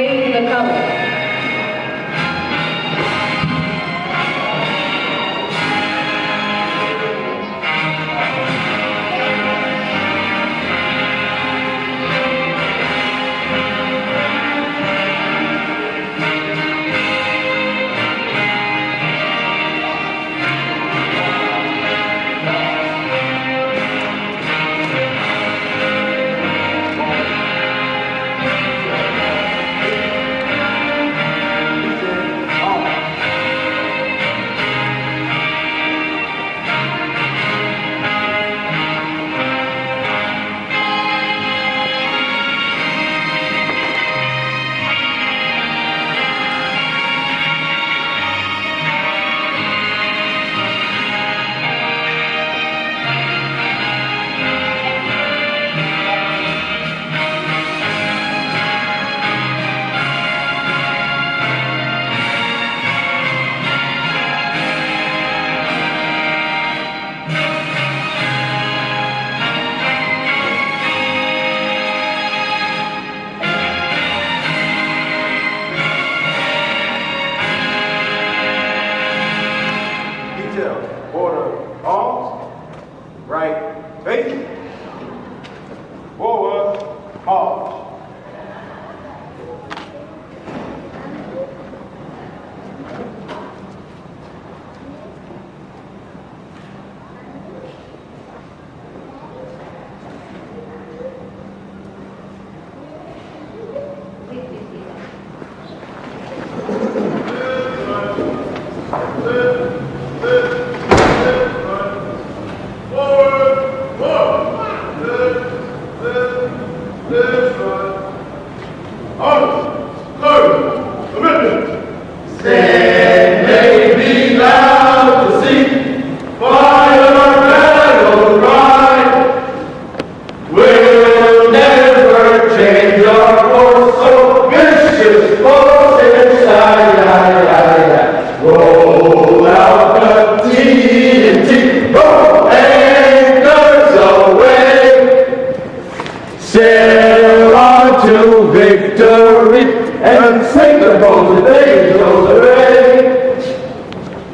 raising the colors. Border arms, right face, forward, march. Sail on to victory and sing the boat the angels array.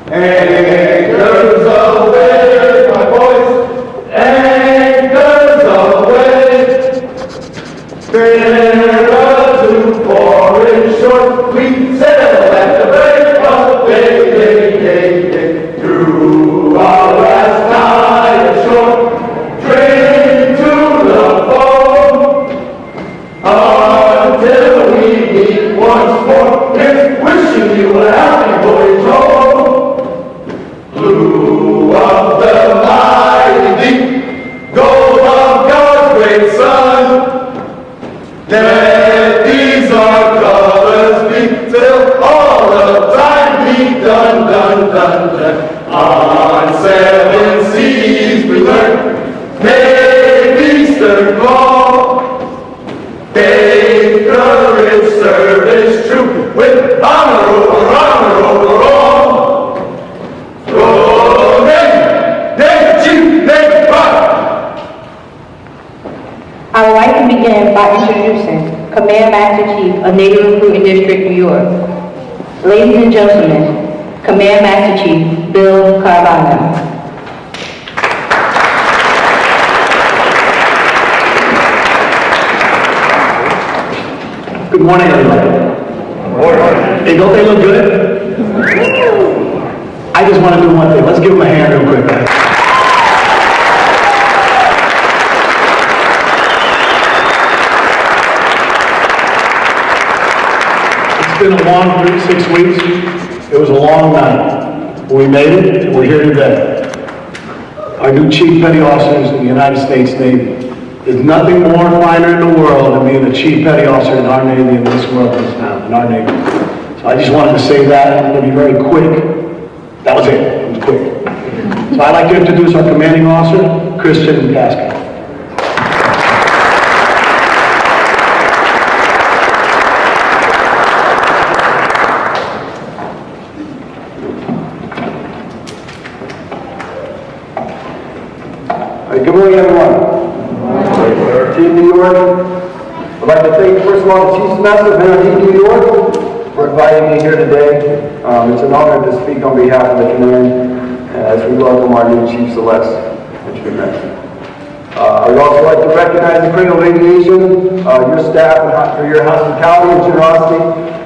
Anchors away, my boys, anchors away. Nearer to foreign shore, we sail at the break of day. Through our last night ashore, train to the foam, until we meet once more. Here's wishing you a happy voyage home. Blue of the mighty deep, gold of God's great sun. Let these our colors be till all the time be done. On seven seas we learn, Navy stern call. Faith, courage, service true, with honor over all. Oh, Navy Chief, Navy Fy. I would like to begin by introducing Command Master Chief of Navy Recruiting District, New York. Ladies and gentlemen, Command Master Chief Bill Carvalho. Good morning, everybody. Hey, don't they look good? I just want to do one thing. Let's give them a hand real quick, guys. It's been a long 6 weeks. It was a long night. But we made it, and we're here today. Our new Chief Petty Officers in the United States Navy. There's nothing more finer in the world than being a Chief Petty Officer in our Navy in this world, this town, in our Navy. So I just wanted to say that. I'm going to be very quick. That was it. It was quick. So I'd like to introduce our Commanding Officer, Christian Casca. Good morning, everyone. Team New York, I'd like to thank, first of all, the Chiefs Master of Nrd New York for inviting me here today. It's an honor to speak on behalf of the command as we welcome our new Chief Selects, which we met. I would also like to recognize the Cradle of Aviation, your staff, for your hospitality and generosity,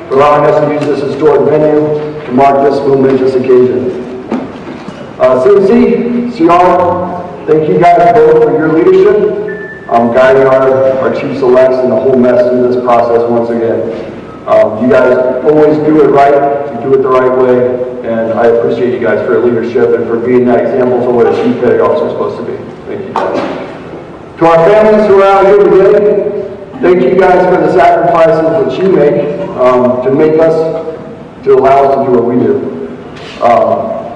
for allowing us to use this historic venue to mark this momentous occasion. CMC, CR, thank you guys both for your leadership, guiding our Chief Selects and the whole mess through this process once again. You guys always do it right, you do it the right way, and I appreciate you guys for your leadership and for being that example for what a Chief Petty Officer is supposed to be. Thank you guys. To our families who are out here today, thank you guys for the sacrifices that you make to allow us to do what we do.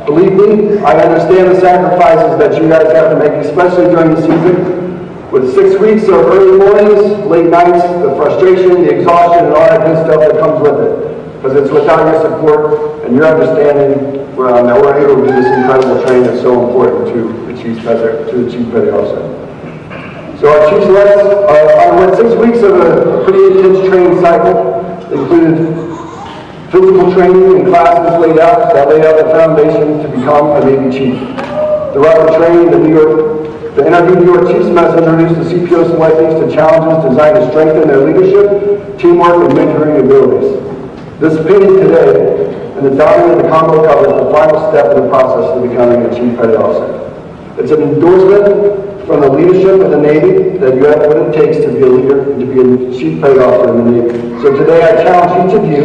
Believe me, I understand the sacrifices that you guys have to make, especially during the season. With 6 weeks of early mornings, late nights, the frustration, the exhaustion, and all that good stuff that comes with it. Because it's without your support and your understanding that we're able to do this incredible training that's so important to the Chief Petty Officer. So our Chief Selects underwent 6 weeks of a pretty intense training cycle. It included physical training and classes laid out the foundation to become a Navy Chief. Throughout the training, the Nrd New York Chiefs Mess introduced the CPO selectees to challenges designed to strengthen their leadership, teamwork, and mentoring abilities. This pinning today and the diamond of the combo cover is the final step in the process of becoming a Chief Petty Officer. It's an endorsement from the leadership of the Navy that you have what it takes to be a leader and to be a Chief Petty Officer in the Navy. So today I challenge each of you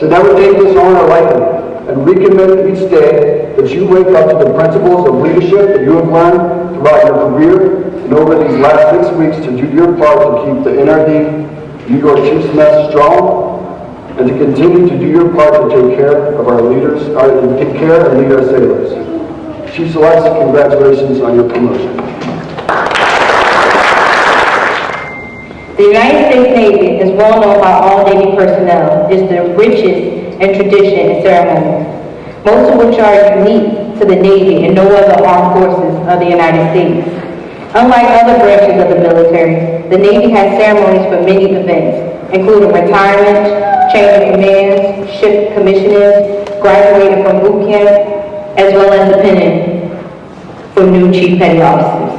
to never take this honor lightly and recommit each day that you wake up to the principles of leadership that you have learned throughout your career and over these last 6 weeks to do your part to keep the Nrd New York Chiefs Mess strong and to continue to do your part to take care of our leaders, to take care and lead our sailors. Chief Selects, congratulations on your promotion. The United States Navy is well known by all Navy personnel is the richest in tradition and ceremonies, most of which are unique to the Navy and no other armed forces of the United States. Unlike other branches of the military, the Navy has ceremonies for many events, including retirement, change of commands, ship commissioning, graduating from boot camp, as well as the pinning for new Chief Petty Officers.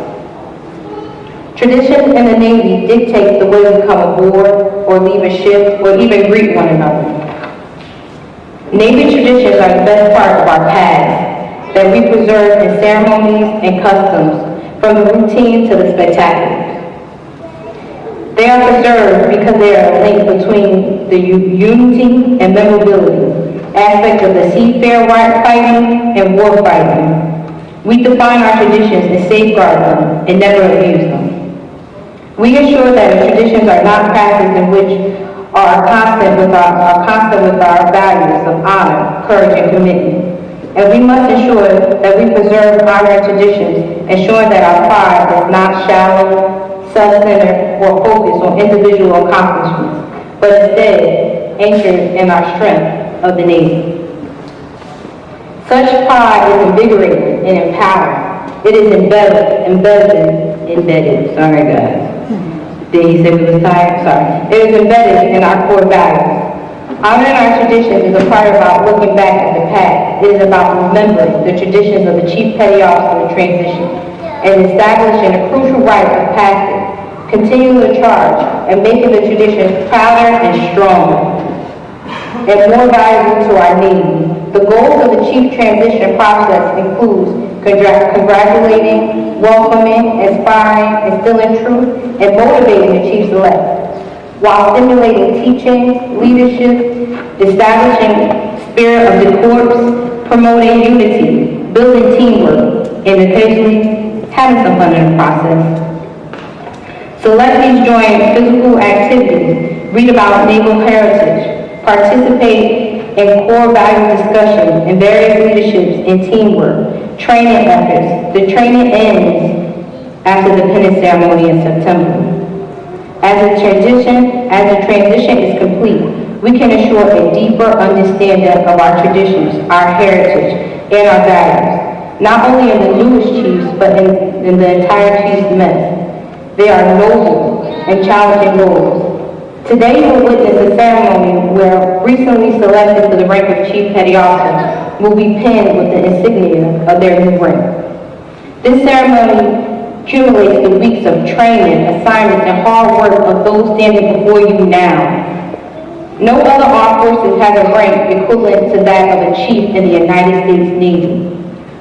Tradition in the Navy dictates the way we come aboard or leave a ship or even greet one another. Navy traditions are the best part of our past that we preserve in ceremonies and customs, from the routine to the spectacular. They are preserved because they are a link between the unity and memorability aspect of the seafarer fighting and war fighting. We define our traditions and safeguard them and never abuse them. We ensure that the traditions are not practiced in which are constant with our values of honor, courage, and commitment. And we must ensure that we preserve honor and traditions, ensuring that our pride is not shallow, self-centered, or focused on individual accomplishments, but instead anchored in our strength of the Navy. Such pride is invigorating and empowering. It is embedded, sorry guys. Did he say we was tired? Sorry. It is embedded in our core values. Honoring our traditions is a part about looking back at the past. It is about remembering the traditions of the Chief Petty Officer in transition and establishing a crucial rite of passage, continuing the charge, and making the traditions prouder and stronger and more valuable to our Navy. The goals of the Chief transition process includes congratulating, welcoming, inspiring, instilling truth, and motivating the Chief Select, while stimulating teaching, leadership, establishing spirit of the corps, promoting unity, building teamwork, and occasionally having some fun in the process. Selectees join physical activities, read about naval heritage, participate in core value discussion and various leaderships and teamwork, training efforts. The training ends after the pinning ceremony in September. As the transition is complete, we can ensure a deeper understanding of our traditions, our heritage, and our values, not only in the newest chiefs, but in the entire Chiefs Mess. They are noble and challenging goals, Today you will witness a ceremony where recently selected to the rank of Chief Petty Officer will be pinned with the insignia of their new rank. This ceremony accumulates the weeks of training, assignments, and hard work of those standing before you now. No other armed forces has a rank equivalent to that of a chief in the United States Navy.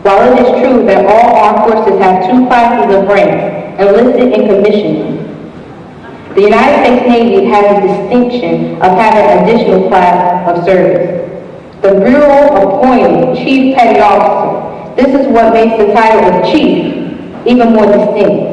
While it is true that all armed forces have two classes of ranks, enlisted and commissioned, the United States Navy has the distinction of having an additional class of service. The Bureau appointed Chief Petty Officer. This is what makes the title of Chief even more distinct.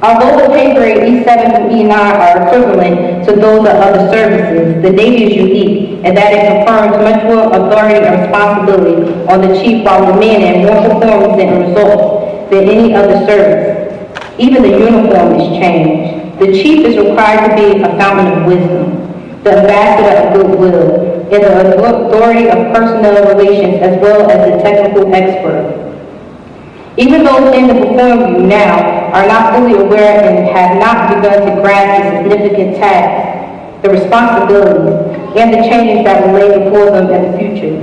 Although the pay grade E7 through E9 are equivalent to those of other services, the Navy is unique in that it confers much more authority and responsibility on the Chief while demanding more performance and results than any other service. Even the uniform is changed. The Chief is required to be a fountain of wisdom, the ambassador of goodwill, and the authority of personnel relations as well as the technical expert. Even those standing before you now are not fully aware and have not begun to grasp the significant tasks, the responsibilities, and the changes that will lay before them in the future.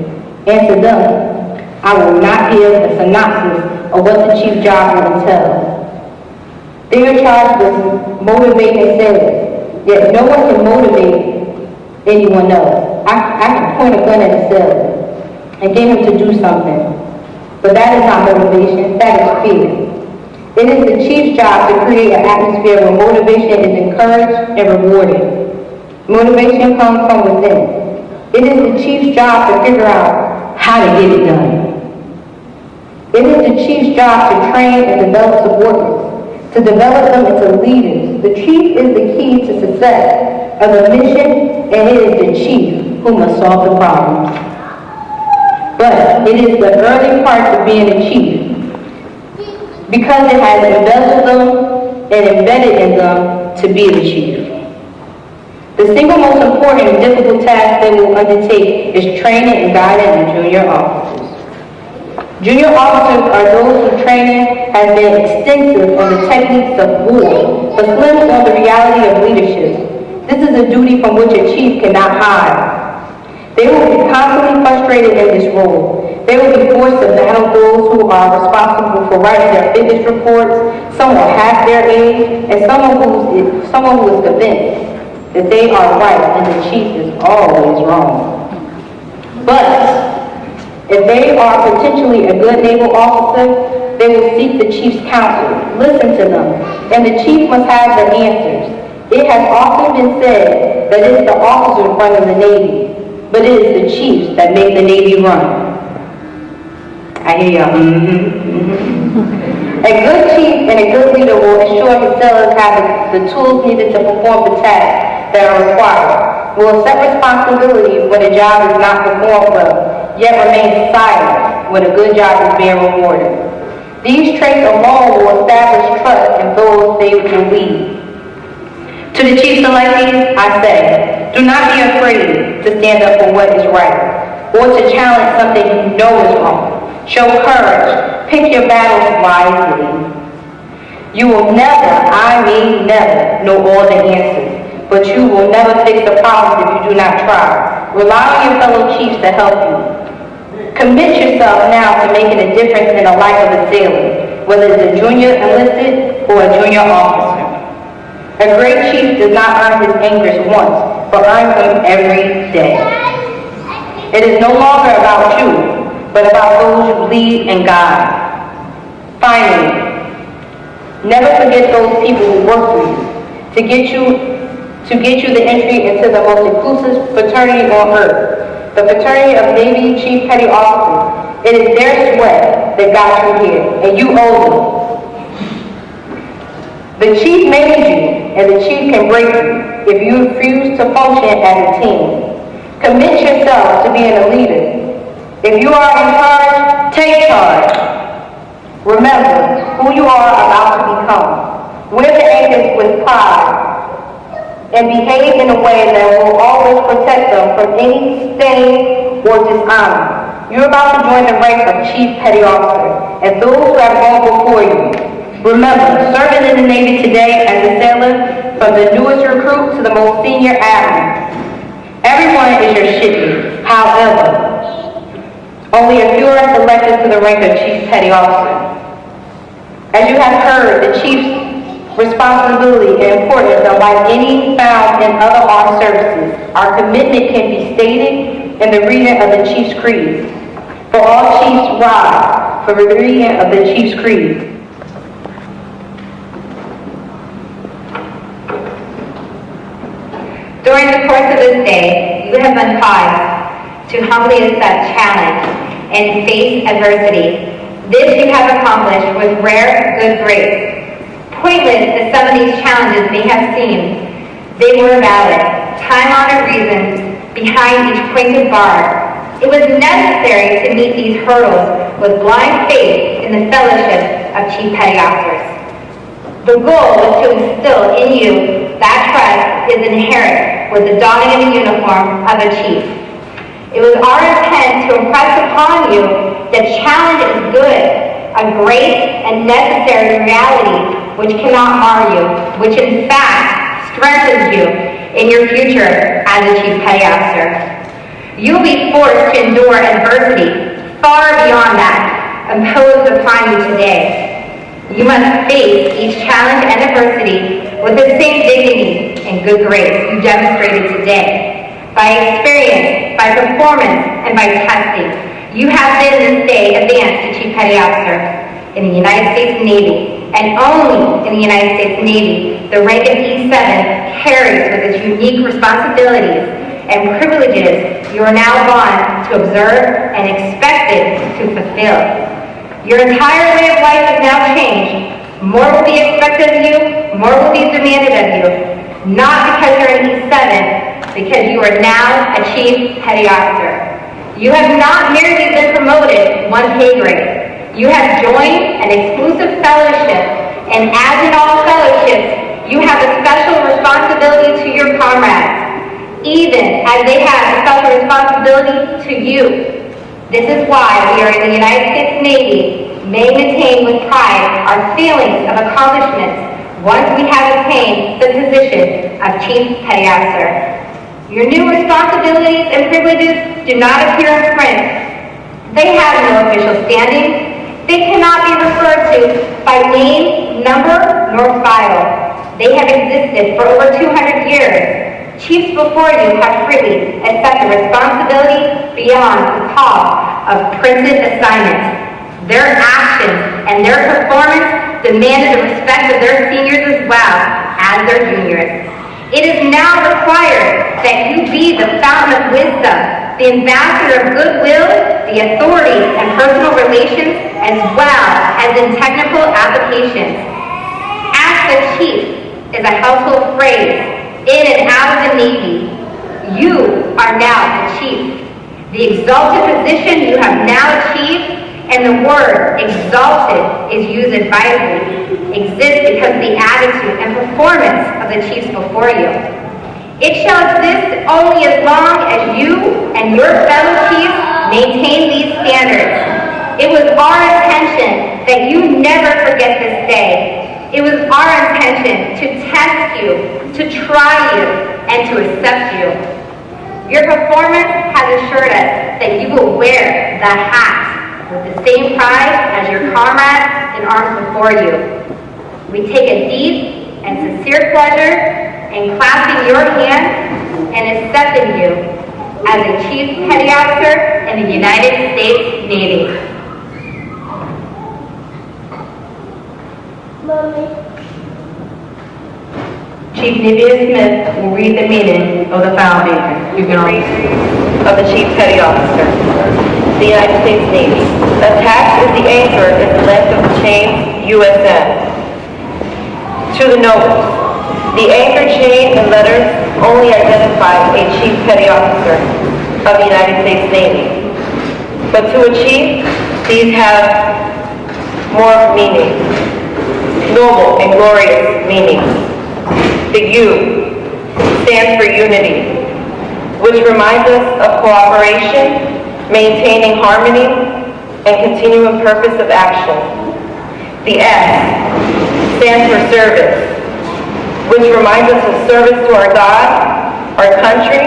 And to them, I will not give a synopsis of what the Chief job will entail. They are charged with motivating sailors, yet no one can motivate anyone else. I can point a gun at a sailor and get him to do something, but that is not motivation, that is fear. It is the Chief's job to create an atmosphere where motivation is encouraged and rewarded. Motivation comes from within. It is the Chief's job to figure out how to get it done. It is the Chief's job to train and develop subordinates, to develop them into leaders. The Chief is the key to success of a mission, and it is the Chief who must solve the problem. But it is the early parts of being a Chief, because it has embezzled them and embedded in them to be the Chief. The single most important and difficult task they will undertake is training and guiding the junior officers. Junior officers are those whose training has been extensive on the techniques of war, but slim on the reality of leadership. This is a duty from which a Chief cannot hide. They will be constantly frustrated in this role. They will be forced to battle those who are responsible for writing their fitness reports, someone half their age, and someone who is convinced that they are right and the Chief is always wrong. But if they are potentially a good naval officer, they will seek the Chief's counsel, listen to them, and the Chief must have the answers. It has often been said that it's the officers running the Navy, but it is the Chiefs that make the Navy run. I hear y'all. A good Chief and a good leader will ensure his sailors have the tools needed to perform the tasks that are required, will accept responsibility when a job is not performed well, yet remain silent when a good job is being rewarded. These traits alone will establish trust in those they will lead. To the Chief selectees, I say, do not be afraid to stand up for what is right, or to challenge something you know is wrong. Show courage. Pick your battles wisely. You will never, I mean never, know all the answers, but you will never fix the problems if you do not try. Rely on your fellow Chiefs to help you. Commit yourself now to making a difference in the life of a sailor, whether it's a junior enlisted or a junior officer. A great Chief does not earn his anchors once, but earns them every day. It is no longer about you, but about those you lead and guide. Finally, never forget those people who work for you to get you the entry into the most inclusive fraternity on earth, the fraternity of Navy Chief Petty Officers. It is their sweat that got you here, and you owe them. The Chief made you, and the Chief can break you if you refuse to function as a team. Commit yourself to being a leader. If you are in charge, take charge. Remember who you are about to become. Wear the anchors with pride and behave in a way that will always protect them from any stain or dishonor. You're about to join the ranks of Chief Petty Officer and those who have gone before you. Remember, serving in the Navy today as a sailor from the newest recruit to the most senior admiral. Everyone is your shipmate. However, only a few are selected to the rank of Chief Petty Officer. As you have heard, the Chief's responsibility and importance are like any found in other armed services. Our commitment can be stated in the reading of the Chief's Creed. For all Chiefs rise for the reading of the Chief's Creed. During the course of this day, you have been caused to humbly accept challenge and face adversity. This you have accomplished with rare good grace. Pointless as some of these challenges may have seemed, they were valid, time-honored reasons behind each pointed bar. It was necessary to meet these hurdles with blind faith in the fellowship of Chief Petty Officers. The goal was to instill in you that trust is inherent with the donning of the uniform of a chief. It was our intent to impress upon you that challenge is good, a great and necessary reality which cannot mar you, which in fact strengthens you in your future as a Chief Petty Officer. You'll be forced to endure adversity far beyond that imposed upon you today. You must face each challenge and adversity with the same dignity and good grace you demonstrated today. By experience, by performance, and by testing, you have been this day advanced to Chief Petty Officer in the United States Navy, and only in the United States Navy, the rank of E7 carries with its unique responsibilities and privileges you are now bound to observe and expected to fulfill. Your entire way of life has now changed. More will be expected of you, more will be demanded of you, not because you're an E7, because you are now a Chief Petty Officer. You have not merely been promoted one pay grade. You have joined an exclusive fellowship, and as in all fellowships, you have a special responsibility to your comrades, even as they have a special responsibility to you. This is why we are in the United States Navy, may maintain with pride our feelings of accomplishments once we have attained the position of Chief Petty Officer. Your new responsibilities and privileges do not appear in print. They have no official standing. They cannot be referred to by name, number, nor file. They have existed for over 200 years. Chiefs before you have freely accepted responsibility beyond the call of printed assignments. Their actions and their performance demanded the respect of their seniors as well as their juniors. It is now required that you be the fountain of wisdom, the ambassador of goodwill, the authority in personal relations, as well as in technical applications. Ask the chief is a household phrase in and out of the Navy. You are now the chief. The exalted position you have now achieved, and the word exalted is used advisedly, exists because of the attitude and performance of the chiefs before you. It shall exist only as long as you and your fellow chiefs maintain these standards. It was our intention that you never forget this day. It was our intention to test you, to try you, and to accept you. Your performance has assured us that you will wear the hat with the same pride as your comrades in arms before you. We take a deep and sincere pleasure in clasping your hand and accepting you as a Chief Petty Officer in the United States Navy. Chief Nivea Smith will read the meaning of the foundation. You can read. Of the Chief Petty Officer, the United States Navy. Attached is the anchor at the length of the chain USN. To the nobles, the anchor chain and letters only identify a Chief Petty Officer of the United States Navy. But to a chief, these have more meaning, noble and glorious meaning. The U stands for unity, which reminds us of cooperation, maintaining harmony, and continuing purpose of action. The S stands for service, which reminds us of service to our God, our country,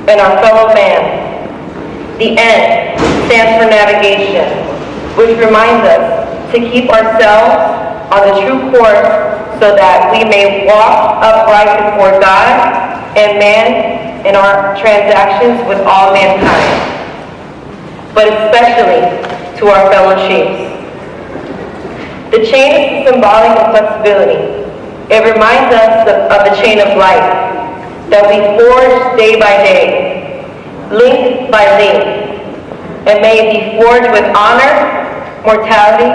and our fellow man. The N stands for navigation, which reminds us to keep ourselves on the true course so that we may walk upright before God and man in our transactions with all mankind, but especially to our fellow chiefs. The chain is symbolic of flexibility. It reminds us of the chain of life that we forge day by day, link by link, and may it be forged with honor, mortality,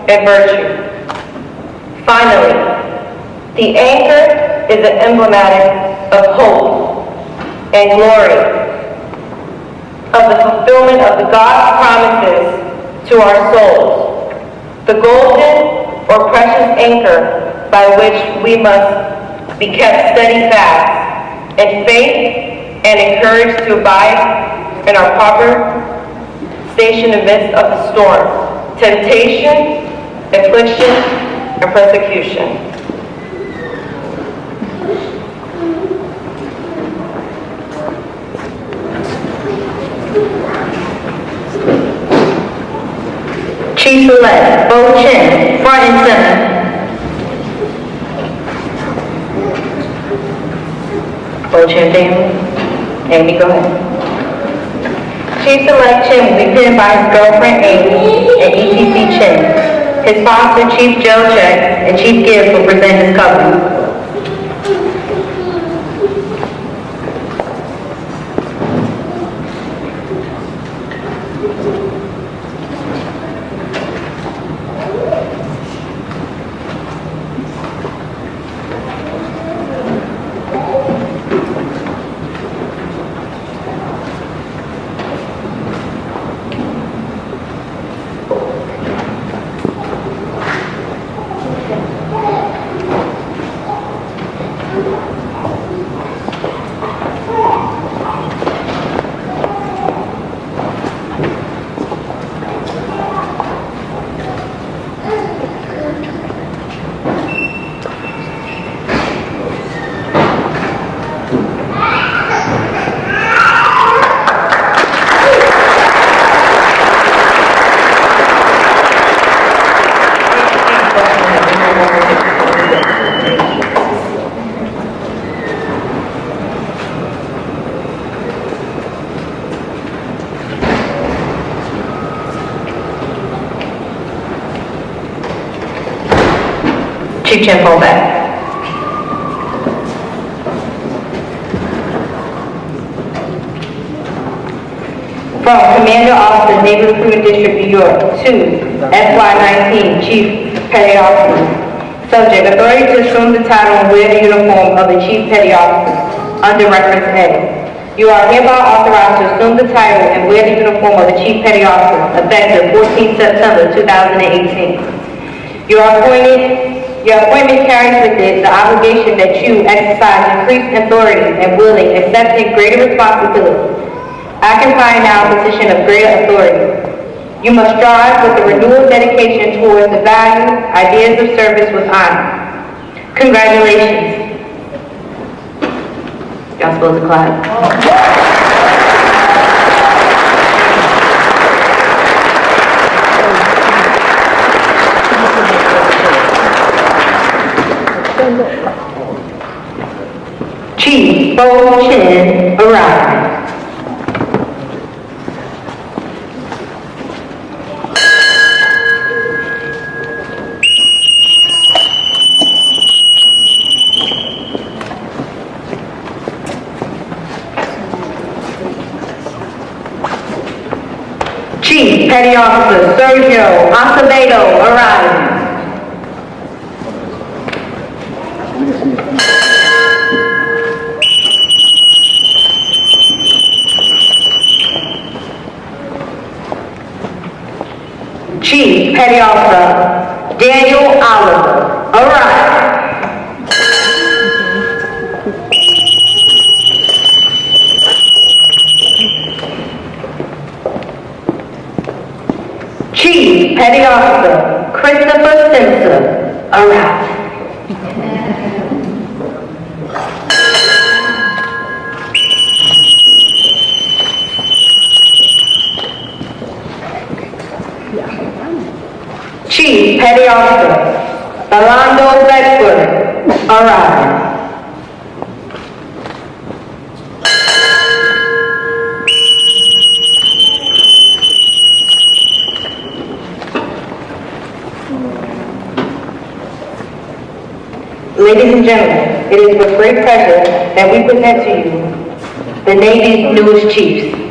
and virtue. Finally, the anchor is an emblematic of hope and glory, of the fulfillment of the God's promises to our souls, the golden or precious anchor by which we must be kept steadfast in faith and encouraged to abide in our proper station in the midst of the storm, temptation, affliction, and persecution. Chief-elect Bo Chin, front and center. Bo Chin family. Amy, go ahead. Chief-elect Chin will be pinned by his girlfriend Amy and ETC Chin. His sponsor, Chief Joe Check, and Chief Gibbs will present his covenant. Chief Chin, pull back. From Commander Officer, Naval Recruiting District, New York, to FY19, Chief Petty Officer. Subject, authority to assume the title and wear the uniform of the Chief Petty Officer, under reference A. You are hereby authorized to assume the title and wear the uniform of the Chief Petty Officer, effective 14 September 2018. Your appointment carries with it the obligation that you exercise increased authority and willing, accepting greater responsibility, occupying now a position of greater authority. You must strive with a renewed dedication towards the value, ideas of service with honor. Congratulations. Y'all supposed to clap. Chief Bo Chin arrived. Chief Petty Officer Sergio Acevedo arrived. Chief Petty Officer Daniel Oliver arrived. Chief Petty Officer Christopher Simpson arrived. Petty Officer Orlando Bedford, arrive. Ladies and gentlemen, it is with great pleasure that we present to you the Navy's newest chiefs.